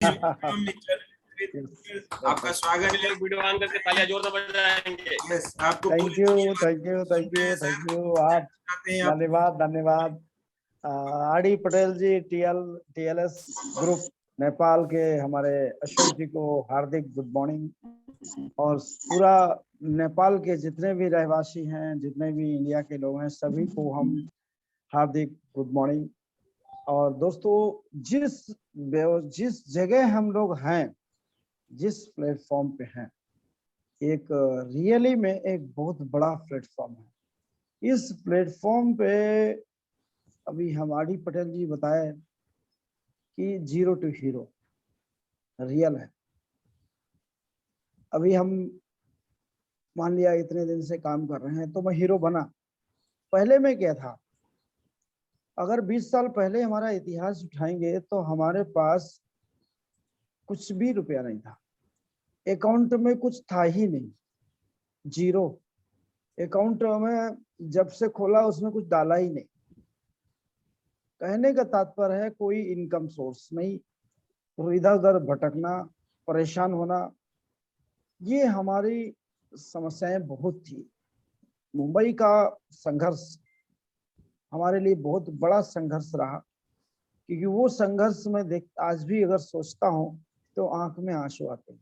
आपका स्वागत है। वीडियो ऑन करके तालियां जोरदार बजाएंगे। आपको थैंक यू आप धन्यवाद धन्यवाद। आरडी पटेल जी टीएलएस ग्रुप नेपाल के हमारे अशोक जी को हार्दिक गुड मॉर्निंग, और पूरा नेपाल के जितने भी रहवासी हैं, जितने भी इंडिया के लोग हैं, सभी को हम हार्दिक गुड मॉर्निंग। और दोस्तों, जिस जगह हम लोग हैं, जिस प्लेटफॉर्म पे हैं, एक रियली में एक बहुत बड़ा प्लेटफॉर्म है। इस प्लेटफॉर्म पे अभी हम आरडी पटेल जी बताए कि 0 to हीरो रियल है। अभी हम मान लिया इतने दिन से काम कर रहे हैं तो मैं हीरो बना। पहले में क्या था, अगर 20 साल पहले हमारा इतिहास उठाएंगे तो हमारे पास कुछ भी रुपया नहीं था, अकाउंट में कुछ था ही नहीं, जीरो। अकाउंट में जब से खोला उसमें कुछ डाला ही नहीं। कहने का तात्पर्य है कोई इनकम सोर्स नहीं, इधर उधर भटकना, परेशान होना, ये हमारी समस्याएं बहुत थी। मुंबई का संघर्ष हमारे लिए बहुत बड़ा संघर्ष रहा, क्योंकि वो संघर्ष में देख आज भी अगर सोचता हूँ तो आंख में आंसू आते हैं।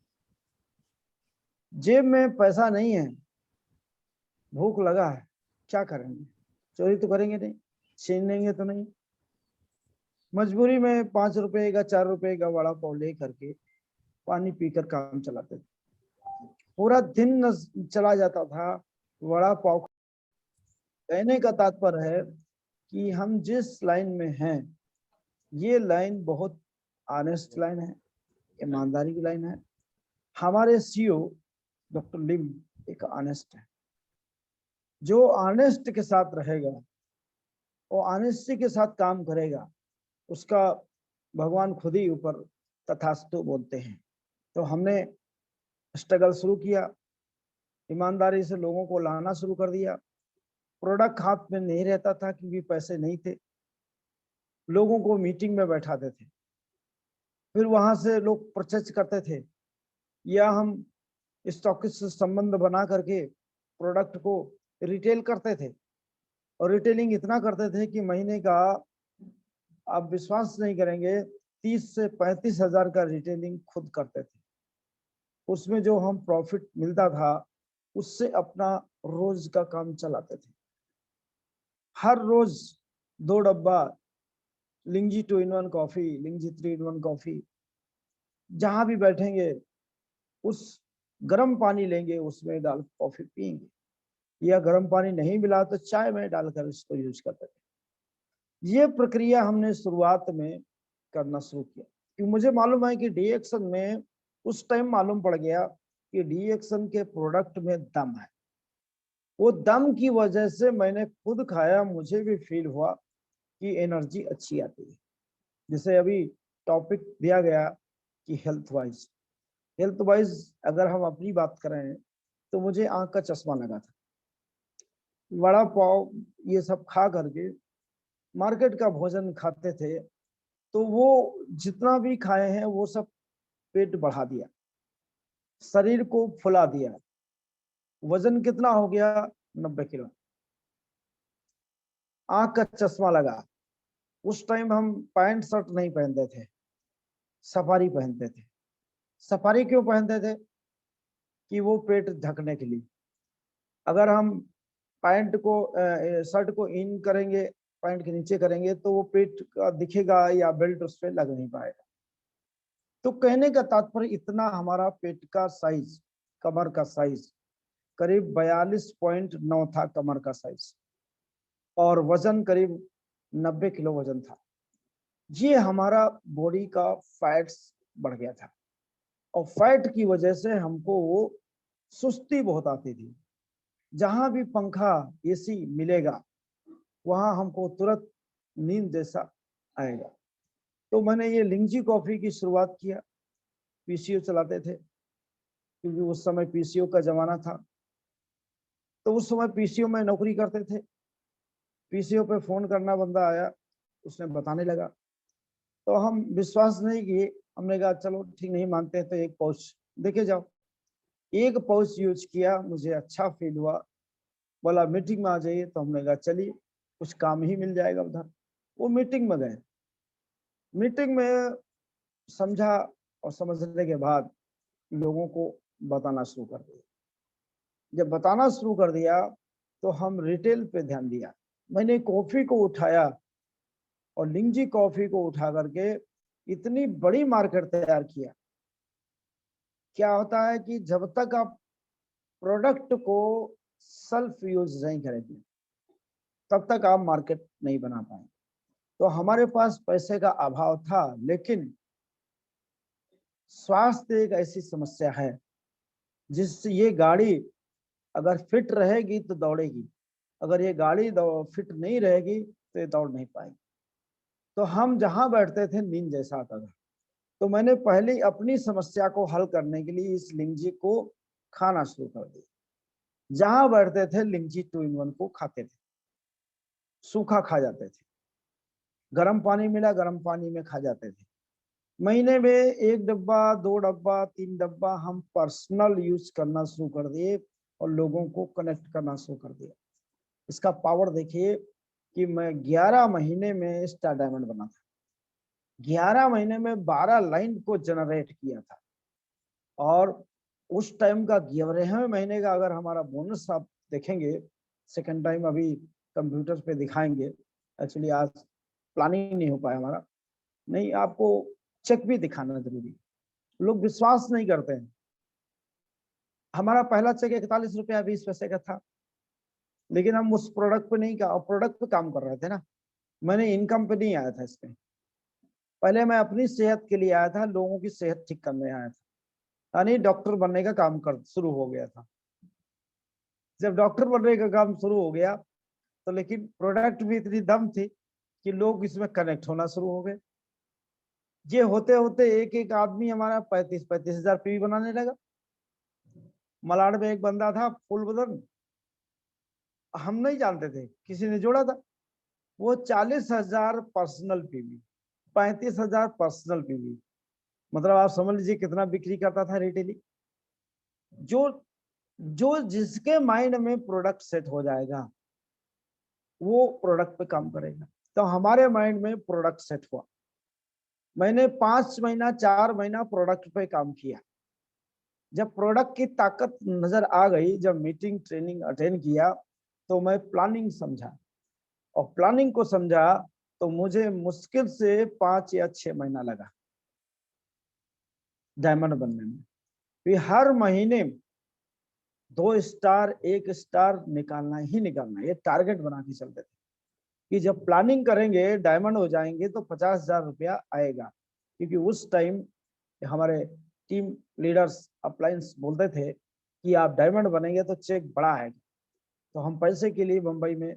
जेब में पैसा नहीं है, भूख लगा है, क्या करेंगे? चोरी तो करेंगे नहीं, छीन लेंगे तो नहीं, मजबूरी में 5 रुपए का 4 रुपए का वड़ा पाव ले करके पानी पीकर काम चलाते थे। पूरा दिन चला जाता था वड़ा पाव। कहने का तात्पर्य है कि हम जिस लाइन में हैं, ये लाइन बहुत ऑनेस्ट लाइन है, ईमानदारी की लाइन है। हमारे सीईओ डॉक्टर लिम एक ऑनेस्ट है। जो ऑनेस्ट के साथ रहेगा, वो ऑनेस्टी के साथ काम करेगा, उसका भगवान खुद ही ऊपर तथास्तु बोलते हैं। तो हमने स्ट्रगल शुरू किया, ईमानदारी से लोगों को लाना शुरू कर दिया। प्रोडक्ट हाथ में नहीं रहता था क्योंकि पैसे नहीं थे। लोगों को मीटिंग में बैठाते थे, फिर वहां से लोग परचेज करते थे, या हम स्टॉकिस्ट से संबंध बना करके प्रोडक्ट को रिटेल करते थे। और रिटेलिंग इतना करते थे कि महीने का, आप विश्वास नहीं करेंगे, 30 से 35 हजार का रिटेलिंग खुद करते थे। उसमें जो हम प्रॉफिट मिलता था उससे अपना रोज का काम चलाते थे। हर रोज 2 डब्बा लिंजी 2-in-1 कॉफी, लिंजी 3-in-1 कॉफी, जहां भी बैठेंगे उस गर्म पानी लेंगे, उसमें डाल कॉफी पियेंगे, या गर्म पानी नहीं मिला तो चाय में डालकर इसको यूज करते थे। ये प्रक्रिया हमने शुरुआत में करना शुरू किया, क्योंकि मुझे मालूम है कि डी एक्शन में उस टाइम मालूम पड़ गया कि डी एक्शन के प्रोडक्ट में दम है। वो दम की वजह से मैंने खुद खाया, मुझे भी फील हुआ कि एनर्जी अच्छी आती है। जैसे अभी टॉपिक दिया गया कि हेल्थ वाइज अगर हम अपनी बात करें तो मुझे आंख का चश्मा लगा था। वड़ा पाव ये सब खा करके मार्केट का भोजन खाते थे, तो वो जितना भी खाए हैं वो सब पेट बढ़ा दिया, शरीर को फुला दिया। वजन कितना हो गया? 90 किलो। आंख का चश्मा लगा। उस टाइम हम पैंट शर्ट नहीं पहनते थे, सफारी पहनते थे। सफारी क्यों पहनते थे? कि वो पेट ढकने के लिए। अगर हम पैंट को शर्ट को इन करेंगे, पैंट के नीचे करेंगे, तो वो पेट का दिखेगा या बेल्ट उस पर लग नहीं पाएगा। तो कहने का तात्पर्य इतना हमारा पेट का साइज, कमर का साइज करीब 42.9 था कमर का साइज, और वजन करीब 90 किलो वजन था। ये हमारा बॉडी का फैट्स बढ़ गया था, और फैट की वजह से हमको वो सुस्ती बहुत आती थी। जहां भी पंखा एसी मिलेगा वहां हमको तुरंत नींद जैसा आएगा। तो मैंने ये लिंजी कॉफी की शुरुआत किया। पीसीओ चलाते थे, क्योंकि उस समय पीसीओ का जमाना था। तो उस समय पीसीओ में नौकरी करते थे। पीसीओ पे फोन करना, बंदा आया, उसने बताने लगा, तो हम विश्वास नहीं किए हमने कहा चलो ठीक, नहीं मानते हैं तो एक पाउच देखे जाओ। एक पाउच यूज किया, मुझे अच्छा फील हुआ, बोला मीटिंग में आ जाइए, तो हमने कहा चलिए कुछ काम ही मिल जाएगा उधर। वो मीटिंग में गए, मीटिंग में समझा और समझने के बाद लोगों को बताना शुरू कर दिया। जब बताना शुरू कर दिया तो हम रिटेल पे ध्यान दिया। मैंने कॉफी को उठाया और लिंगजी कॉफी को उठा करके इतनी बड़ी मार्केट तैयार किया। क्या होता है कि जब तक आप प्रोडक्ट को सेल्फ यूज नहीं करेंगे तब तक आप मार्केट नहीं बना पाएंगे। तो हमारे पास पैसे का अभाव था, लेकिन स्वास्थ्य एक ऐसी समस्या है जिससे ये गाड़ी अगर फिट रहेगी तो दौड़ेगी, अगर ये गाड़ी फिट नहीं रहेगी तो ये दौड़ नहीं पाएगी। तो हम जहां बैठते थे नींद जैसा आता था। तो मैंने पहले अपनी समस्या को हल करने के लिए इस लिंगजी को खाना शुरू कर दिया। जहां बैठते थे लिंगजी 2 in 1 को खाते थे, सूखा खा जाते थे, गर्म पानी मिला गर्म पानी में खा जाते थे। महीने में 1 डब्बा 2 डब्बा 3 डब्बा हम पर्सनल यूज करना शुरू कर दिए और लोगों को कनेक्ट करना शुरू कर दिया। इसका पावर देखिए कि मैं 11 महीने में स्टार डायमंड बना था। 11 महीने में 12 लाइन को जनरेट किया था। और उस टाइम का 11वें महीने का अगर हमारा बोनस आप देखेंगे, सेकंड टाइम अभी कंप्यूटर पे दिखाएंगे, एक्चुअली आज प्लानिंग नहीं हो पाया हमारा, नहीं आपको चेक भी दिखाना जरूरी है, लोग विश्वास नहीं करते हैं। हमारा पहला चेक 41 रुपया 20 पैसे का था, लेकिन हम उस प्रोडक्ट पे नहीं, प्रोडक्ट पे काम कर रहे थे ना, मैंने इनकम पे नहीं आया था इसमें। पहले मैं अपनी सेहत के लिए आया था, लोगों की सेहत ठीक करने आया था, यानी डॉक्टर बनने का काम कर शुरू हो गया था। जब डॉक्टर बनने का काम शुरू हो गया तो लेकिन प्रोडक्ट भी इतनी दम थी कि लोग इसमें कनेक्ट होना शुरू हो गए। ये होते होते एक एक आदमी हमारा 35-35 हजार पीवी बनाने लगा। मलाड में एक बंदा था फुल बदन, हम नहीं जानते थे, किसी ने जोड़ा था, वो 40,000 पर्सनल पीवी, 35,000 पर्सनल पीवी, मतलब आप समझ लीजिए कितना बिक्री करता था रिटेली। जो जो जिसके माइंड में प्रोडक्ट सेट हो जाएगा वो प्रोडक्ट पे काम करेगा। तो हमारे माइंड में प्रोडक्ट सेट हुआ। मैंने 5 महीना 4 महीना प्रोडक्ट पे काम किया। जब प्रोडक्ट की ताकत नजर आ गई, जब मीटिंग ट्रेनिंग अटेंड किया तो मैं प्लानिंग समझा, और प्लानिंग को समझा तो मुझे मुश्किल से 5 या 6 महीना लगा डायमंड बनने में। फिर हर महीने 2 स्टार 1 स्टार निकालना ही निकालना, ये टारगेट बना के चलते थे कि जब प्लानिंग करेंगे डायमंड हो जाएंगे तो 50,000 रुपया आएगा। क्योंकि उस टाइम हमारे टीम लीडर्स अप्लायंस बोलते थे कि आप डायमंड बनेंगे तो चेक बड़ा आएगा। तो हम पैसे के लिए मुंबई में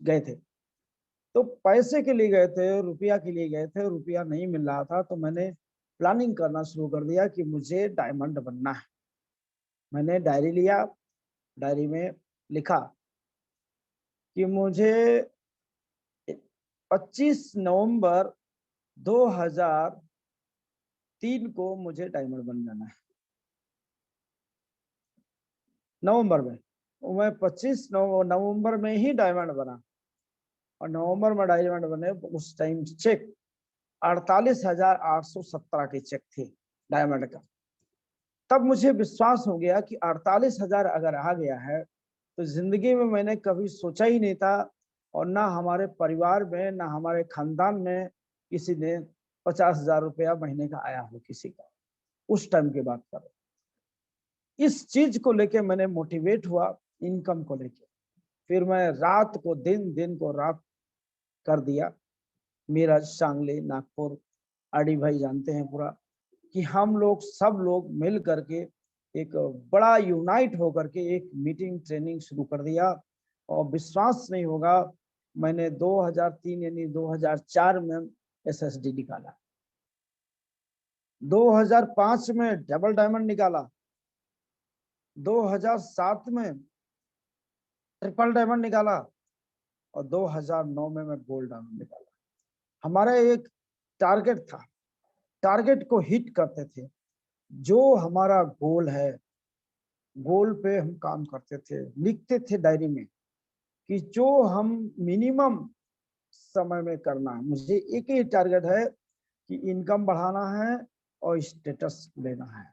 गए थे, तो पैसे के लिए गए थे, रुपया के लिए गए थे, रुपया नहीं मिल रहा था, तो मैंने प्लानिंग करना शुरू कर दिया कि मुझे डायमंड बनना है। मैंने डायरी लिया, डायरी में लिखा कि मुझे 25 नवंबर 2003 को मुझे डायमंड बन जाना है। नवंबर में, मैं 25 नवंबर में ही डायमंड बना, और नवंबर में डायमंड बने। उस टाइम चेक 48,817 के चेक थे डायमंड का। तब मुझे विश्वास हो गया कि 48,000 अगर आ गया है तो जिंदगी में मैंने कभी सोचा ही नहीं था, और ना हमारे परिवार में ना हमारे खानदान में किसी ने 50,000 रुपया महीने का आया हो किसी का, उस टाइम की बात कर। इस चीज को लेके मैंने मोटिवेट हुआ, इनकम को लेके। फिर मैं रात को दिन, दिन को रात कर दिया। मेरा सांगली नागपुर आरडी भाई जानते हैं पूरा, कि हम लोग सब लोग मिल करके एक बड़ा यूनाइट होकर के एक मीटिंग ट्रेनिंग शुरू कर दिया। और विश्वास नहीं होगा, मैंने 2003 यानी 2004 में एसएसडी निकाला, 2005 में डबल डायमंड निकाला, 2007 में ट्रिपल डायमंड निकाला, और 2009 में मैं गोल्ड डायमंड निकाला। हमारा एक टारगेट था टारगेट को हिट करते थे। जो हमारा गोल है, गोल पे हम काम करते थे, लिखते थे डायरी में कि जो हम मिनिमम समय में करना है। मुझे एक ही टारगेट है कि इनकम बढ़ाना है और स्टेटस लेना है।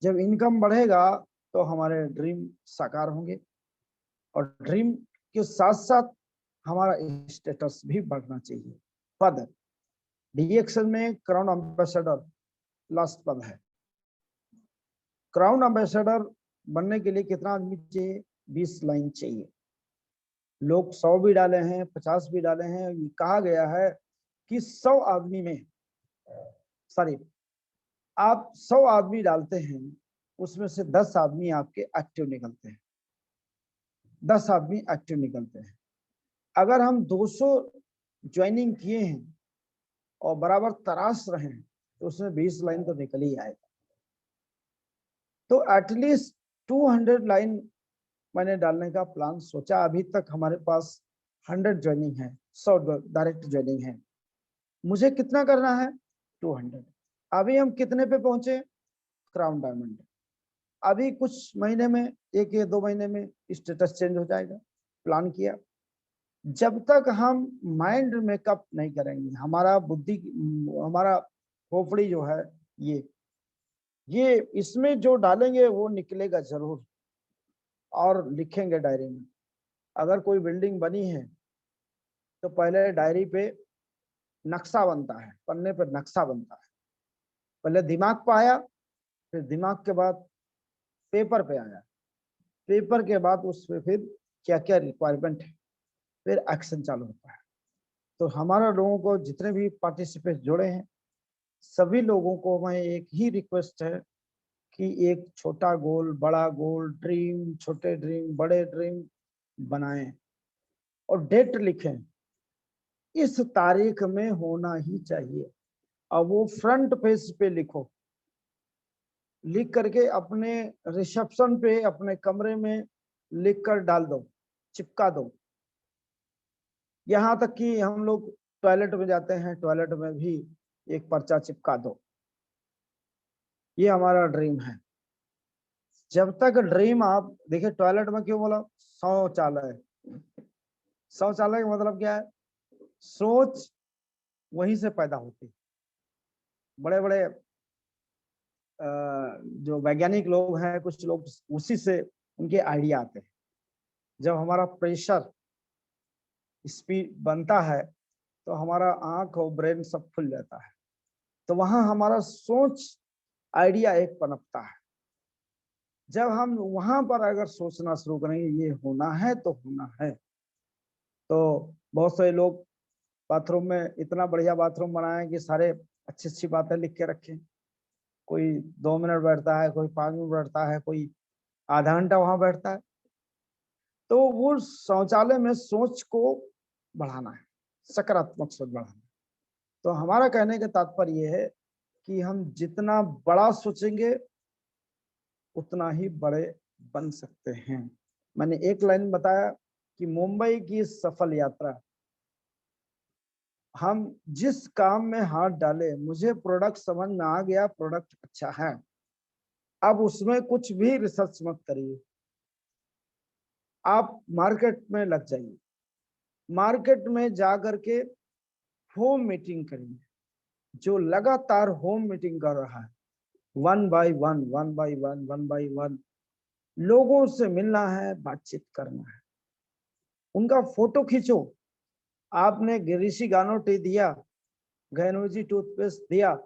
जब इनकम बढ़ेगा तो हमारे ड्रीम साकार होंगे, और ड्रीम के साथ साथ हमारा स्टेटस भी बढ़ना चाहिए। पद डीएक्सएल में क्राउन एम्बेसडर लास्ट पद है। क्राउन एम्बेसडर बनने के लिए कितना आदमी चाहिए? 20 लाइन चाहिए। लोग 100 भी डाले हैं, 50 भी डाले हैं। ये कहा गया है कि 100 आदमी में, सॉरी, आप 100 आदमी डालते हैं, उसमें से 10 आदमी आपके एक्टिव निकलते हैं, 10 आदमी एक्टिव निकलते हैं। अगर हम 200 ज्वाइनिंग किए हैं और बराबर तराश रहे हैं तो उसमें 20 लाइन तो निकल ही आएगा। तो एटलीस्ट 200 लाइन मैंने डालने का प्लान सोचा। अभी तक हमारे पास 100 ज्वाइनिंग है, 100 डायरेक्ट ज्वाइनिंग है। मुझे कितना करना है? 200। अभी हम कितने पे पहुंचे? Crown diamond. अभी कुछ महीने में, 1 या 2 महीने में स्टेटस चेंज हो जाएगा। प्लान किया। जब तक हम माइंड मेकअप नहीं करेंगे, हमारा बुद्धि, हमारा खोपड़ी जो है, ये इसमें जो डालेंगे वो निकलेगा जरूर। और लिखेंगे डायरी में। अगर कोई बिल्डिंग बनी है तो पहले डायरी पे नक्शा बनता है, पन्ने पर नक्शा बनता है। पहले दिमाग पे आया, फिर दिमाग के बाद पेपर पे आया, पेपर के बाद उस पे फिर क्या क्या रिक्वायरमेंट है, फिर एक्शन चालू होता है। तो हमारा लोगों को, जितने भी पार्टिसिपेंट जुड़े हैं, सभी लोगों को मैं एक ही रिक्वेस्ट है कि एक छोटा गोल, बड़ा गोल, ड्रीम, छोटे ड्रीम, बड़े ड्रीम बनाएं और डेट लिखें। इस तारीख में होना ही चाहिए। अब वो फ्रंट पेज पे लिखो, लिख करके अपने रिसेप्शन पे, अपने कमरे में लिख कर डाल दो, चिपका दो। यहाँ तक कि हम लोग टॉयलेट में जाते हैं, टॉयलेट में भी एक पर्चा चिपका दो। ये हमारा ड्रीम है। जब तक ड्रीम, आप देखिए टॉयलेट में क्यों बोला? शौचालय। शौचालय का मतलब क्या है? सोच वहीं से पैदा होती है। बड़े बड़े जो वैज्ञानिक लोग हैं, कुछ लोग उसी से उनके आइडिया आते हैं। जब हमारा प्रेशर स्पीड बनता है तो हमारा आंख और ब्रेन सब खुल जाता है। तो वहां हमारा सोच, आइडिया एक पनपता है। जब हम वहां पर अगर सोचना शुरू करेंगे ये होना है तो होना है, तो बहुत सारे लोग बाथरूम में इतना बढ़िया बाथरूम बनाए कि सारे अच्छी अच्छी बातें लिख के रखें। कोई 2 मिनट बैठता है, कोई 5 मिनट बैठता है, कोई आधा घंटा वहां बैठता है। तो वो शौचालय में सोच को बढ़ाना है, सकारात्मक सोच बढ़ाना है। तो हमारा कहने का तात्पर्य यह है कि हम जितना बड़ा सोचेंगे उतना ही बड़े बन सकते हैं। मैंने एक लाइन बताया कि मुंबई की सफल यात्रा, हम जिस काम में हाथ डाले, मुझे प्रोडक्ट समझ में आ गया, प्रोडक्ट अच्छा है, अब उसमें कुछ भी रिसर्च मत करिए, आप मार्केट में लग जाइए। मार्केट में जा करके होम मीटिंग करिए। जो लगातार होम मीटिंग कर रहा है, 1 बाय 1, 1 बाय 1, 1 बाय 1 लोगों से मिलना है, बातचीत करना है, उनका फोटो खींचो। आपने ऋषि गानो टी दिया, गैनोजी टूथपेस्ट दिया,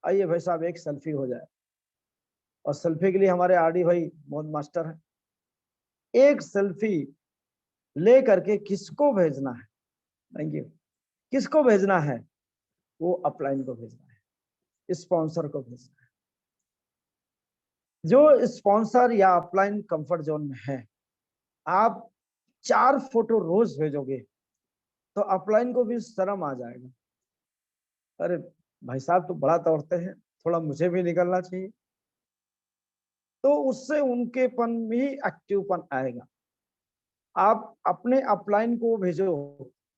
आइए भाई साहब एक सेल्फी हो जाए। और सेल्फी के लिए हमारे आरडी भाई बहुत मास्टर है। एक सेल्फी ले करके किसको भेजना है? Thank you. किसको भेजना है? वो अपलाइन को भेजना है, स्पॉन्सर को भेजना है। जो स्पॉन्सर या अपलाइन कंफर्ट जोन में है, आप 4 फोटो रोज भेजोगे तो अपलाइन को भी शर्म आ जाएगा, अरे भाई साहब तो बड़ा तोड़ते हैं, थोड़ा मुझे भी निकलना चाहिए। तो उससे उनकेपन भी एक्टिवपन आएगा। आप अपने अपलाइन को भेजो,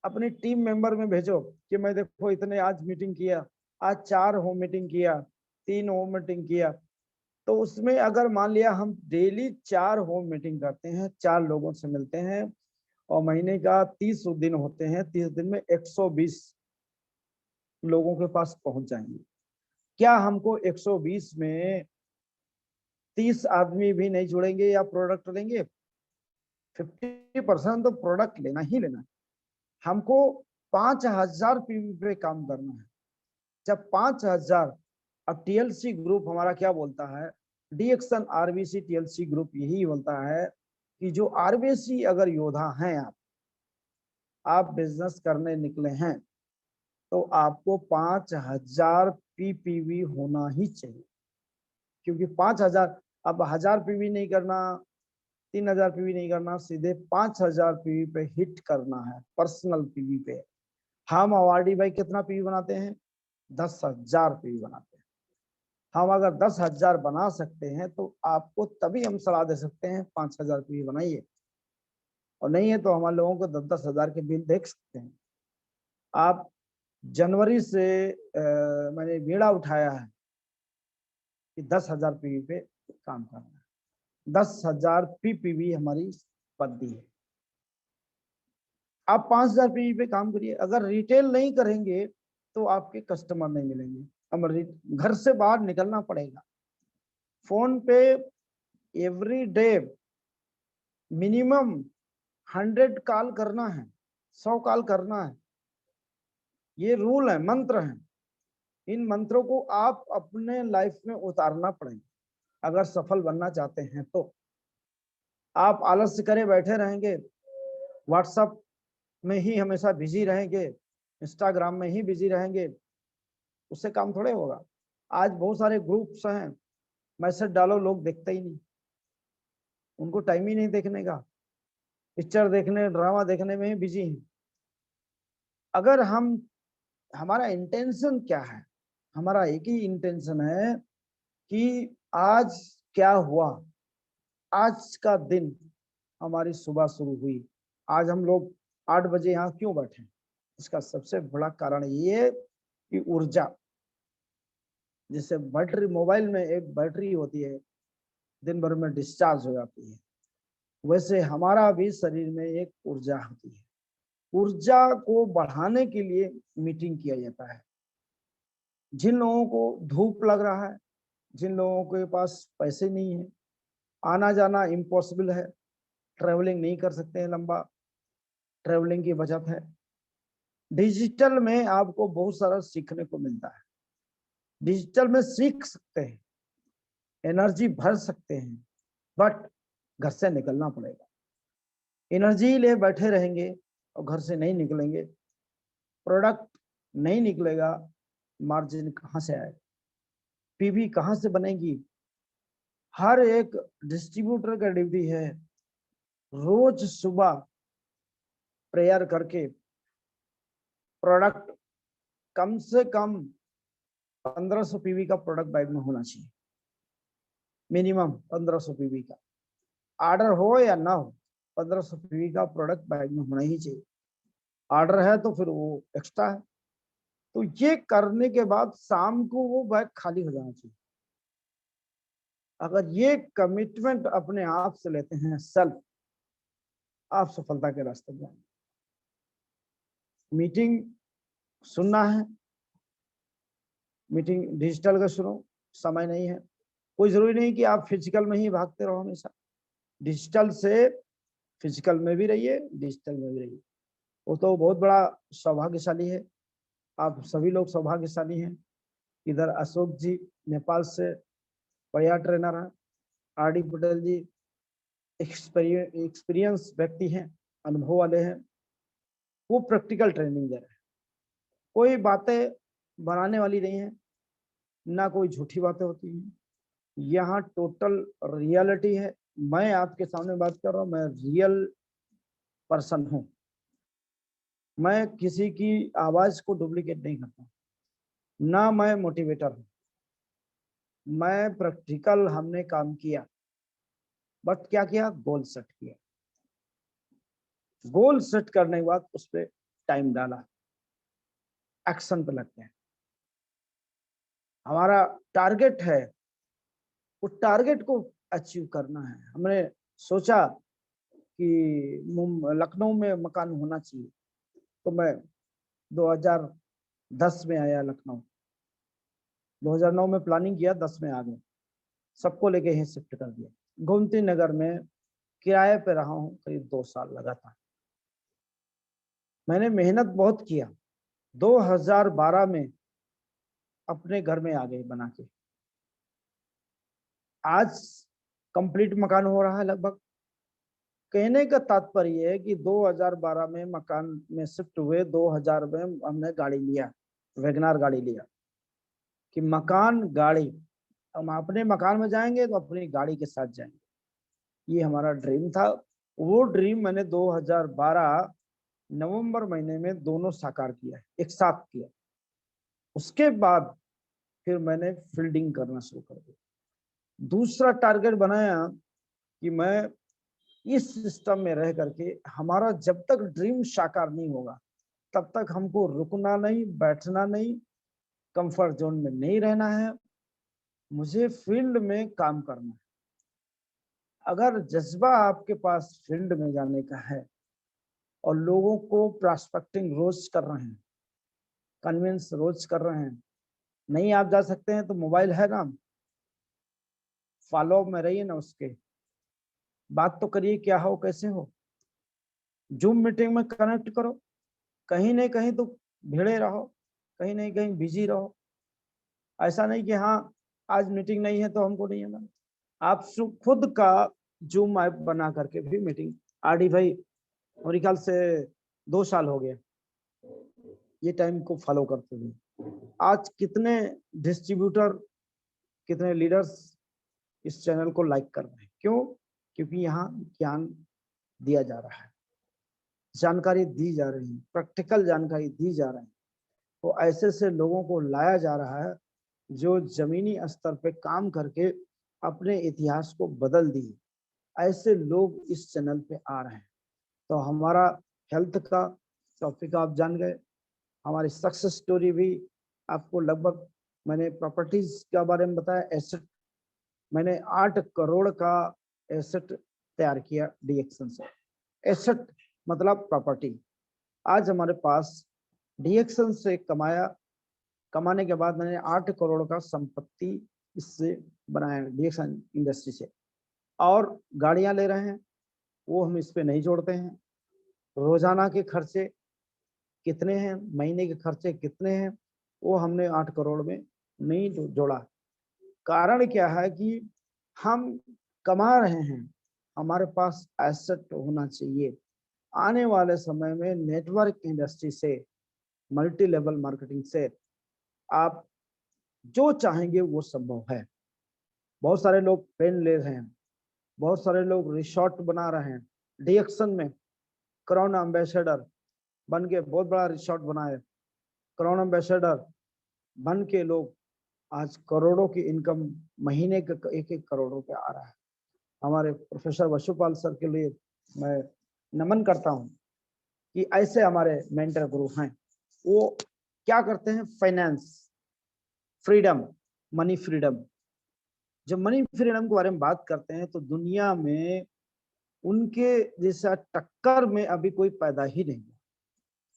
अपने टीम मेंबर में भेजो कि मैं देखो इतने आज मीटिंग किया, आज 4 होम मीटिंग किया, 3 होम मीटिंग किया, तो उसमें अगर मान लिया हम डेली 4 होम मीटिंग करते हैं, 4 लोगों से मिलते हैं और महीने का 30 दिन होते हैं, 30 दिन में 120 लोगों के पास पहुंच जाएंगे। क्या हमको 120 में 30 आदमी भी नहीं जुड़ेंगे या प्रोडक्ट लेंगे? 50% तो प्रोडक्ट लेना ही लेना है। हमको 5000 पीवी पे काम करना है। जब 5000, अब टीएलसी ग्रुप हमारा क्या बोलता है, डीएक्सन आरबीसी टीएलसी ग्रुप यही बोलता है कि जो आरबीसी अगर योद्धा हैं, आप बिजनेस करने निकले हैं, तो आपको 5000 पीपीवी होना ही चाहिए। क्योंकि 5000, अब 1000 पीवी नहीं करना, 3000 पीवी नहीं करना, सीधे 5000 पीवी पे हिट करना है, पर्सनल पीवी पे। हम अवार्डी भाई कितना पीवी बनाते हैं? 10,000 पीवी बनाते हैं। हम अगर 10,000 बना सकते हैं तो आपको तभी हम सलाह दे सकते हैं 5,000 पीवी बनाइए, और नहीं है तो हमारे लोगों को 10,000 के बिल देख सकते हैं आप। जनवरी से मैंने बीड़ा उठाया है कि 10,000 पीवी पे काम करना है। 10,000 पीपीवी हमारी बनती है। आप 5,000 पीवी पे काम करिए। अगर रिटेल नहीं करेंगे तो आपके कस्टमर नहीं मिलेंगे। अब घर से बाहर निकलना पड़ेगा। फोन पे एवरी डे मिनिमम 100 कॉल करना है, 100 कॉल करना है। ये रूल है, मंत्र है। इन मंत्रों को आप अपने लाइफ में उतारना पड़ेगा अगर सफल बनना चाहते हैं तो। आप आलस्य करे बैठे रहेंगे, व्हाट्सएप में ही हमेशा बिजी रहेंगे, इंस्टाग्राम में ही बिजी रहेंगे, उससे काम थोड़े होगा। आज बहुत सारे ग्रुप्स हैं, मैसेज डालो लोग देखते ही नहीं, उनको टाइम ही नहीं देखने का, पिक्चर देखने ड्रामा देखने में ही बिजी हैं। अगर हमारा इंटेंशन क्या है? हमारा एक ही इंटेंशन है कि आज क्या हुआ, आज का दिन हमारी सुबह शुरू हुई, आज हम लोग 8 बजे यहाँ क्यों बैठे? इसका सबसे बड़ा कारण ये है कि ऊर्जा, जैसे बैटरी, मोबाइल में एक बैटरी होती है, दिन भर में डिस्चार्ज हो जाती है, वैसे हमारा भी शरीर में एक ऊर्जा होती है। ऊर्जा को बढ़ाने के लिए मीटिंग किया जाता है। जिन लोगों को धूप लग रहा है, जिन लोगों के पास पैसे नहीं है, आना जाना इम्पॉसिबल है, ट्रेवलिंग नहीं कर सकते हैं, लंबा ट्रेवलिंग की बचत है, डिजिटल में आपको बहुत सारा सीखने को मिलता है। डिजिटल में सीख सकते हैं, एनर्जी भर सकते हैं, बट घर से निकलना पड़ेगा। एनर्जी ले बैठे रहेंगे और घर से नहीं निकलेंगे, प्रोडक्ट नहीं निकलेगा, मार्जिन कहाँ से आएगा, पीवी कहाँ से बनेगी? हर एक डिस्ट्रीब्यूटर का ड्यूटी है रोज सुबह प्रेयर करके प्रोडक्ट कम से कम 1500 पीवी का प्रोडक्ट बैग में होना चाहिए। मिनिमम 1500 पीवी का, ऑर्डर हो या ना हो, 1500 पीवी का प्रोडक्ट बैग में होना ही चाहिए। ऑर्डर है तो फिर वो एक्स्ट्रा है। तो ये करने के बाद शाम को वो बैग खाली हो जाना चाहिए। अगर ये कमिटमेंट अपने आप से लेते हैं सेल्फ, आप सफलता के रास्ते पर जाएंगे। मीटिंग सुनना है, मीटिंग डिजिटल का सुनो, समय नहीं है। कोई जरूरी नहीं कि आप फिजिकल में ही भागते रहो हमेशा, डिजिटल से फिजिकल में भी रहिए, डिजिटल में भी रहिए। वो तो बहुत बड़ा सौभाग्यशाली है, आप सभी लोग सौभाग्यशाली हैं। इधर अशोक जी नेपाल से बढ़िया ट्रेनर है, आरडी पटेल जी एक्सपीरियंस व्यक्ति हैं, अनुभव वाले हैं, वो प्रैक्टिकल ट्रेनिंग दे रहे हैं। कोई बातें बनाने वाली नहीं है, ना कोई झूठी बातें होती हैं, यहाँ टोटल रियलिटी है। मैं आपके सामने बात कर रहा हूँ, मैं रियल पर्सन हूँ, मैं किसी की आवाज को डुप्लीकेट नहीं करता, ना मैं मोटिवेटर हूँ। मैं प्रैक्टिकल हमने काम किया, बट क्या किया, गोल सेट किया, गोल सेट करने के बाद उस पर टाइम डाला, एक्शन पे लगते हैं। हमारा टारगेट है, वो टारगेट को अचीव करना है। हमने सोचा कि लखनऊ में मकान होना चाहिए, तो मैं 2010 में आया लखनऊ, 2009 में प्लानिंग किया, 10 में आ गए, सबको लेके यहीं शिफ्ट कर दिया। गोमती नगर में किराए पे रहा हूँ करीब 2 साल लगा था। मैंने मेहनत बहुत किया, 2012 में अपने घर में आ गए बना के। आज कंप्लीट मकान हो रहा है लगभग। कहने का तात्पर्य है कि 2012 में मकान में शिफ्ट हुए, 2000 में हमने गाड़ी लिया, वैगनार गाड़ी लिया कि मकान गाड़ी, हम अपने मकान में जाएंगे तो अपनी गाड़ी के साथ जाएंगे। ये हमारा ड्रीम था। वो ड्रीम मैंने 2012 नवंबर महीने में दोनों साकार किया, एक साथ किया। उसके बाद फिर मैंने फील्डिंग करना शुरू कर दिया। दूसरा टारगेट बनाया कि मैं इस सिस्टम में रह करके, हमारा जब तक ड्रीम साकार नहीं होगा तब तक हमको रुकना नहीं, बैठना नहीं, कंफर्ट जोन में नहीं रहना है, मुझे फील्ड में काम करना है। अगर जज्बा आपके पास फील्ड में जाने का है और लोगों को प्रॉस्पेक्टिंग रोज कर रहे हैं, कन्विंस रोज कर रहे हैं, नहीं आप जा सकते हैं तो मोबाइल है ना, फॉलो में रहिए ना, उसके बात तो करिए, क्या हो कैसे हो, जूम मीटिंग में कनेक्ट करो, कहीं नहीं कहीं तो भिड़े रहो, कहीं नहीं कहीं बिजी रहो। ऐसा नहीं कि हाँ आज मीटिंग नहीं है तो हमको नहीं आना। आप खुद का जूम ऐप बना करके भी मीटिंग, आरडी भाई मेरे ख्याल से 2 साल हो गए ये टाइम को फॉलो करते हुए। आज कितने डिस्ट्रीब्यूटर, कितने लीडर्स इस चैनल को लाइक कर रहे हैं, क्यों? क्योंकि यहाँ ज्ञान दिया जा रहा है, जानकारी दी जा रही है, प्रैक्टिकल जानकारी दी जा रही है। तो ऐसे से लोगों को लाया जा रहा है जो जमीनी स्तर पे काम करके अपने इतिहास को बदल दिए। ऐसे लोग इस चैनल पे आ रहे हैं। तो हमारा हेल्थ का टॉपिक आप जान गए, हमारी सक्सेस स्टोरी भी आपको लगभग, मैंने प्रॉपर्टीज के बारे में बताया, एसेट, मैंने 8 करोड़ का एसेट तैयार किया डीएक्शन से। एसेट मतलब प्रॉपर्टी। आज हमारे पास डीएक्शन से कमाने के बाद मैंने 8 करोड़ का संपत्ति इससे बनाया डीएक्शन इंडस्ट्री से। और गाड़ियां ले रहे हैं, वो हम इस पे नहीं जोड़ते हैं। रोजाना के खर्चे कितने हैं, महीने के खर्चे कितने हैं, वो हमने 8 करोड़ में नहीं जोड़ा। कारण क्या है कि हम कमा रहे हैं, हमारे पास एसेट होना चाहिए। आने वाले समय में नेटवर्क इंडस्ट्री से, मल्टी लेवल मार्केटिंग से आप जो चाहेंगे वो संभव है। बहुत सारे लोग पेन ले रहे हैं, बहुत सारे लोग रिसोर्ट बना रहे हैं। डीएक्शन में क्राउन एम्बेसडर बन के बहुत बड़ा रिसोर्ट बनाए, क्राउन एम्बेसडर बन के लोग आज करोड़ों की इनकम महीने के 1-1 करोड़ रुपए आ रहा है। हमारे प्रोफेसर वसुपाल सर के लिए मैं नमन करता हूं कि ऐसे हमारे मेंटर गुरु हैं। वो क्या करते हैं? Finance freedom, money freedom. जब मनी फ्रीडम के बारे में बात करते हैं तो दुनिया में उनके जैसा टक्कर में अभी कोई पैदा ही नहीं है।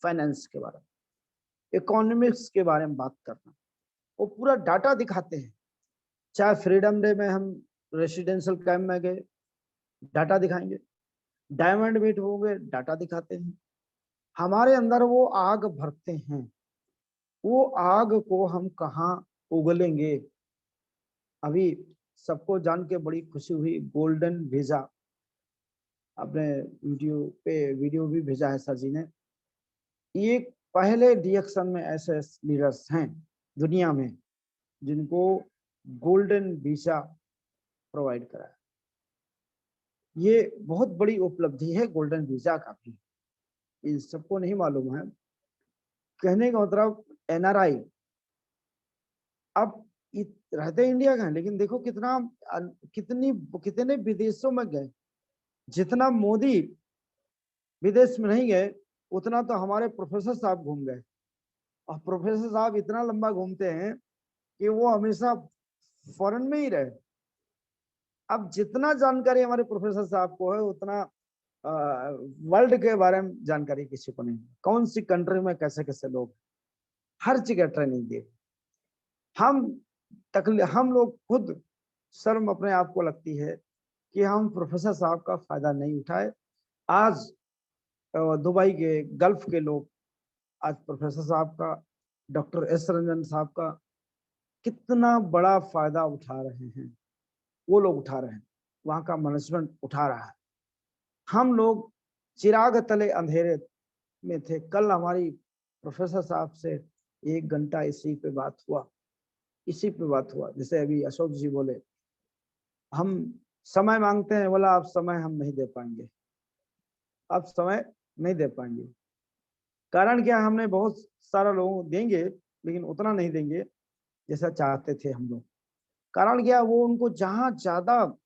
फाइनेंस के बारे में, इकोनॉमिक्स के बारे में बात करना, वो पूरा डाटा दिखाते हैं। चाहे फ्रीडम डे में हम रेसिडेंशियल कैंप में गए, डाटा दिखाएंगे, डायमंड मीट हो गए, डाटा दिखाते हैं। हमारे अंदर वो आग भरते हैं, वो आग को हम कहाँ उगलेंगे? अभी सबको जान के बड़ी खुशी हुई, गोल्डन वीजा अपने वीडियो भी भेजा है सर जी ने। ये पहले डीएक्शन में ऐसे लीडर्स हैं दुनिया में जिनको गोल्डन वीजा प्रोवाइड करा है। ये बहुत बड़ी उपलब्धि है गोल्डन वीजा का भी, इन सबको नहीं मालूम है। कहने का मतलब एनआरआई अब रहते इंडिया का है, लेकिन देखो कितने विदेशों में गए। जितना मोदी विदेश में नहीं गए उतना तो हमारे प्रोफेसर साहब घूम गए। और प्रोफेसर साहब इतना लंबा घूमते हैं कि वो हमेशा फॉरेन में ही रहे। अब जितना जानकारी हमारे प्रोफेसर साहब को है उतना वर्ल्ड के बारे में जानकारी किसी को नहीं। कौन सी कंट्री में कैसे कैसे लोग, हर जगह ट्रेनिंग दिए। हम लोग खुद शर्म अपने आप को लगती है कि हम प्रोफेसर साहब का फायदा नहीं उठाए। आज दुबई के, गल्फ के लोग आज प्रोफेसर साहब का, डॉक्टर एस रंजन साहब का कितना बड़ा फायदा उठा रहे हैं। वो लोग उठा रहे हैं, वहां का मैनेजमेंट उठा रहा है। हम लोग चिराग तले अंधेरे में थे। कल हमारी प्रोफेसर साहब से 1 घंटा इसी पे बात हुआ, जैसे अभी अशोक जी बोले हम समय मांगते हैं, बोला आप समय हम नहीं दे पाएंगे, आप समय नहीं दे पाएंगे। कारण क्या, हमने बहुत सारा लोगों देंगे लेकिन उतना नहीं देंगे जैसा चाहते थे हम लोग। कारण क्या, वो उनको जहां ज्यादा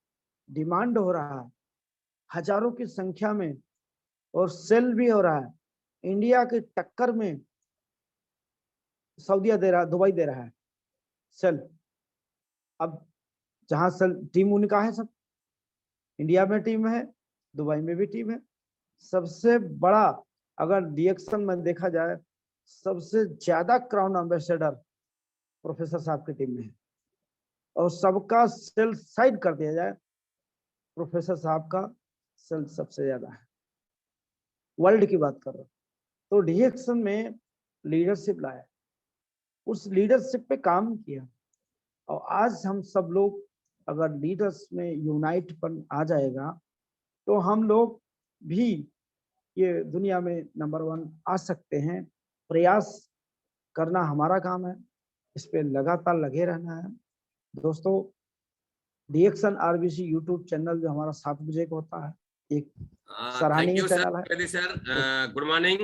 डिमांड हो रहा है हजारों की संख्या में और सेल भी हो रहा है, इंडिया की टक्कर में सऊदीया दे रहा है, दुबई दे रहा है सेल। अब जहां सेल टीम उनका है, सब इंडिया में टीम है, दुबई में भी टीम है। सबसे बड़ा अगर डीएक्शन में देखा जाए, सबसे ज्यादा क्राउन एम्बेसडर प्रोफेसर साहब की टीम में है। और सबका सेल साइड कर दिया जाए, प्रोफेसर साहब का सेल सबसे ज्यादा है। वर्ल्ड की बात कर रहा हूं। तो डीएक्शन में लीडरशिप लाया, उस लीडरशिप पे काम किया। और आज हम सब लोग अगर लीडर्स में यूनाइटपन आ जाएगा तो हम लोग भी ये दुनिया में नंबर 1 आ सकते हैं। प्रयास करना हमारा काम है, इस पे लगातार लगे रहना है। दोस्तों, डीएक्शन आरबीसी यूट्यूब चैनल जो हमारा 7 बजे को होता है, एक थैंक सराहनीय यू चैनल है। सर। Sir good morning.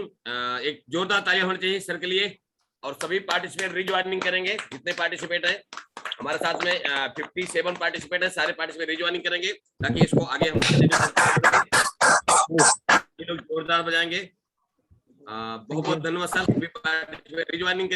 एक जोरदार तालियां होनी चाहिए सर के लिए। और सभी पार्टिसिपेट रिज्वाइनिंग करेंगे, जितने पार्टिसिपेट है हमारे साथ में 57 पार्टिसिपेट है, सारे पार्टिसिपेट रिज्वाइनिंग करेंगे ताकि इसको आगे हम लोग जोरदार बजाएंगे। बहुत बहुत धन्यवाद सर, सभी पार्टिसिपेट रिज्वाइनिंग